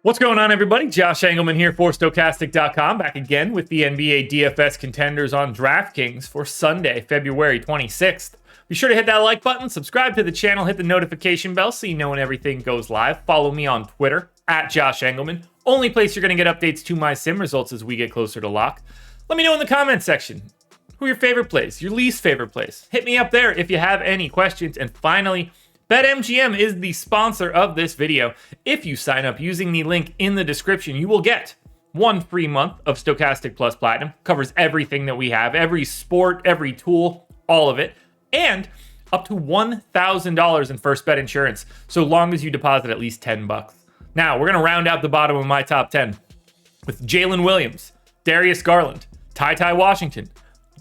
What's going on, everybody? Josh Engleman here for Stokastic.com, back again with the NBA DFS contenders on DraftKings for Sunday, February 26th. Be sure to hit that like button, subscribe to the channel, hit the notification bell so you know when everything goes live. Follow me on Twitter, @Josh Engleman. Only place you're going to get updates to my sim results as we get closer to lock. Let me know in the comments section who your favorite plays, your least favorite plays. Hit me up there if you have any questions. And finally, BetMGM is the sponsor of this video. If you sign up using the link in the description, you will get 1 free month of Stokastic Plus Platinum. Covers everything that we have, every sport, every tool, all of it. And up to $1,000 in first bet insurance, so long as you deposit at least $10. Now, we're going to round out the bottom of my top 10 with Jalen Williams, Darius Garland, Ty Washington,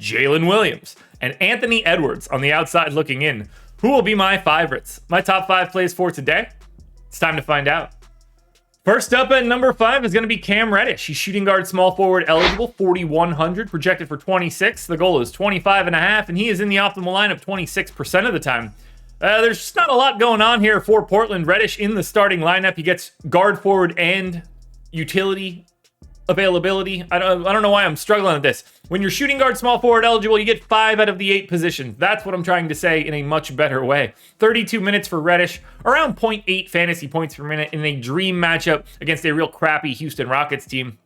Jalen Williams, and Anthony Edwards on the outside looking in. Who will be my favorites? My top 5 plays for today? It's time to find out. First up at number 5 is going to be Cam Reddish. He's shooting guard, small forward eligible, 4,100, projected for 26. The goal is 25.5, and he is in the optimal lineup 26% of the time. There's just not a lot going on here for Portland. Reddish in the starting lineup. He gets guard, forward, and utility availability. I don't know why I'm struggling with this. When you're shooting guard, small forward eligible, you get 5 out of the 8 positions. That's what I'm trying to say in a much better way. 32 minutes for Reddish, around 0.8 fantasy points per minute in a dream matchup against a real crappy Houston Rockets team.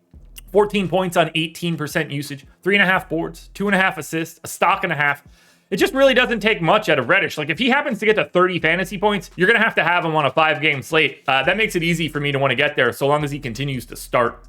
14 points on 18% usage, 3.5 boards, 2.5 assists, a stock and a half. It just really doesn't take much out of Reddish. Like, if he happens to get to 30 fantasy points, you're going to have him on a 5-game slate. That makes it easy for me to want to get there, so long as he continues to start.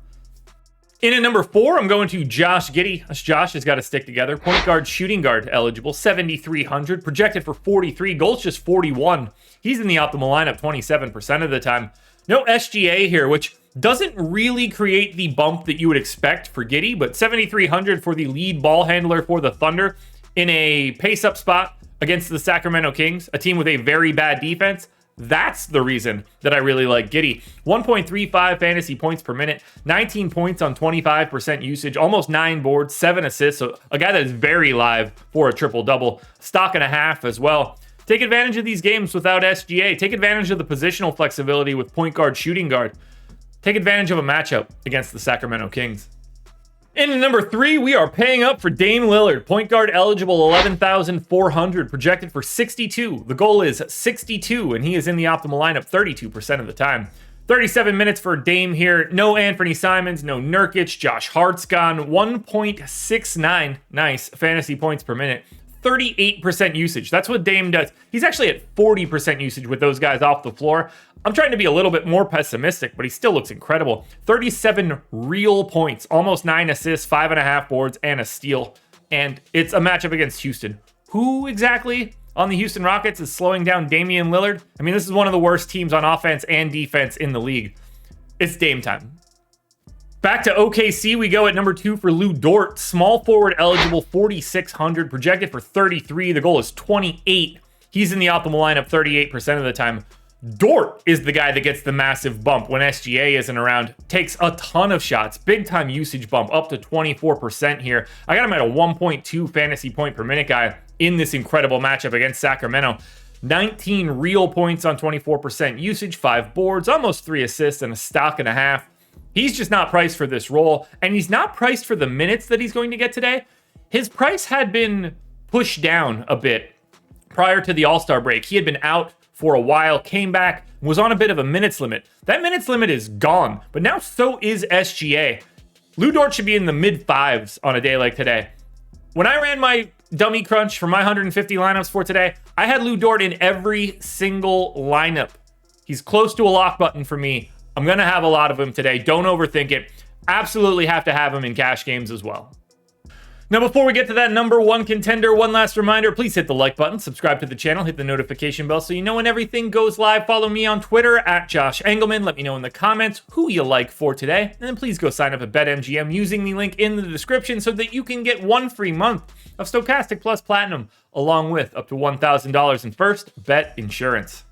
In at number 4, I'm going to Josh Giddey. Us Josh has got to stick together. Point guard, shooting guard eligible, 7,300. Projected for 43. Goals just 41. He's in the optimal lineup 27% of the time. No SGA here, which doesn't really create the bump that you would expect for Giddey, but 7,300 for the lead ball handler for the Thunder in a pace-up spot against the Sacramento Kings, a team with a very bad defense. That's the reason that I really like Giddey. 1.35 fantasy points per minute, 19 points on 25% usage, almost 9 boards, 7 assists. So a guy that is very live for a triple-double. Stock and a half as well. Take advantage of these games without SGA. Take advantage of the positional flexibility with point guard, shooting guard. Take advantage of a matchup against the Sacramento Kings. In at number 3, we are paying up for Dame Lillard. Point guard eligible, 11,400, projected for 62. The goal is 62, and he is in the optimal lineup 32% of the time. 37 minutes for Dame here. No Anthony Simons, no Nurkic. Josh Hart's gone. 1.69 nice fantasy points per minute. 38% usage. That's what Dame does. He's actually at 40% usage with those guys off the floor. I'm trying to be a little bit more pessimistic, but he still looks incredible. 37 real points, almost 9 assists, 5.5 boards, and a steal. And it's a matchup against Houston. Who exactly on the Houston Rockets is slowing down Damian Lillard? I mean, this is one of the worst teams on offense and defense in the league. It's Dame time. Back to OKC, we go at number 2 for Lu Dort. Small forward eligible, 4,600, projected for 33. The goal is 28. He's in the optimal lineup 38% of the time. Dort is the guy that gets the massive bump when SGA isn't around. Takes a ton of shots. Big time usage bump up to 24% here. I got him at a 1.2 fantasy point per minute guy in this incredible matchup against Sacramento. 19 real points on 24% usage, 5 boards, almost 3 assists, and a stock and a half. He's just not priced for this role, and he's not priced for the minutes that he's going to get today. His price had been pushed down a bit prior to the All-Star break. He had been out for a while, came back, was on a bit of a minutes limit. That minutes limit is gone, but now so is SGA. Lu Dort should be in the mid-5s on a day like today. When I ran my dummy crunch for my 150 lineups for today, I had Lu Dort in every single lineup. He's close to a lock button for me. I'm going to have a lot of him today. Don't overthink it. Absolutely have to have him in cash games as well. Now, before we get to that number 1 contender, one last reminder, please hit the like button, subscribe to the channel, hit the notification bell so you know when everything goes live. Follow me on Twitter @Josh Engleman. Let me know in the comments who you like for today. And then please go sign up at BetMGM using the link in the description so that you can get 1 free month of Stokastic Plus Platinum, along with up to $1,000 in first bet insurance.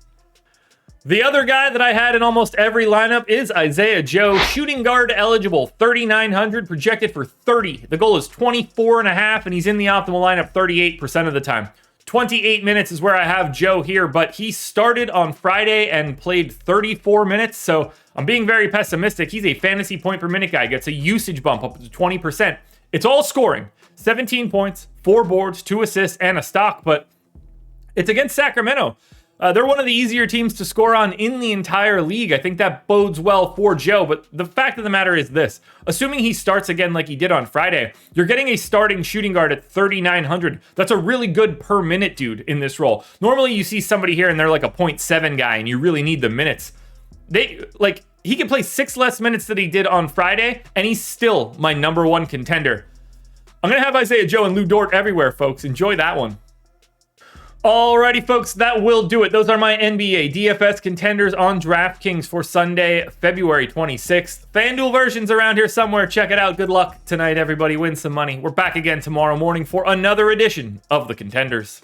The other guy that I had in almost every lineup is Isaiah Joe, shooting guard eligible, 3,900, projected for 30. The goal is 24.5, and he's in the optimal lineup 38% of the time. 28 minutes is where I have Joe here, but he started on Friday and played 34 minutes, so I'm being very pessimistic. He's a fantasy point per minute guy, gets a usage bump up to 20%. It's all scoring. 17 points, 4 boards, 2 assists, and a stock, but it's against Sacramento. They're one of the easier teams to score on in the entire league. I think that bodes well for Joe, but the fact of the matter is this. Assuming he starts again like he did on Friday, you're getting a starting shooting guard at 3,900. That's a really good per minute dude in this role. Normally you see somebody here and they're like a 0.7 guy and you really need the minutes. He can play 6 less minutes than he did on Friday, and he's still my #1 contender. I'm going to have Isaiah Joe and Lou Dort everywhere, folks. Enjoy that one. Alrighty, folks, that will do it. Those are my NBA DFS contenders on DraftKings for Sunday, February 26th. FanDuel versions around here somewhere. Check it out. Good luck tonight, everybody. Win some money. We're back again tomorrow morning for another edition of the Contenders.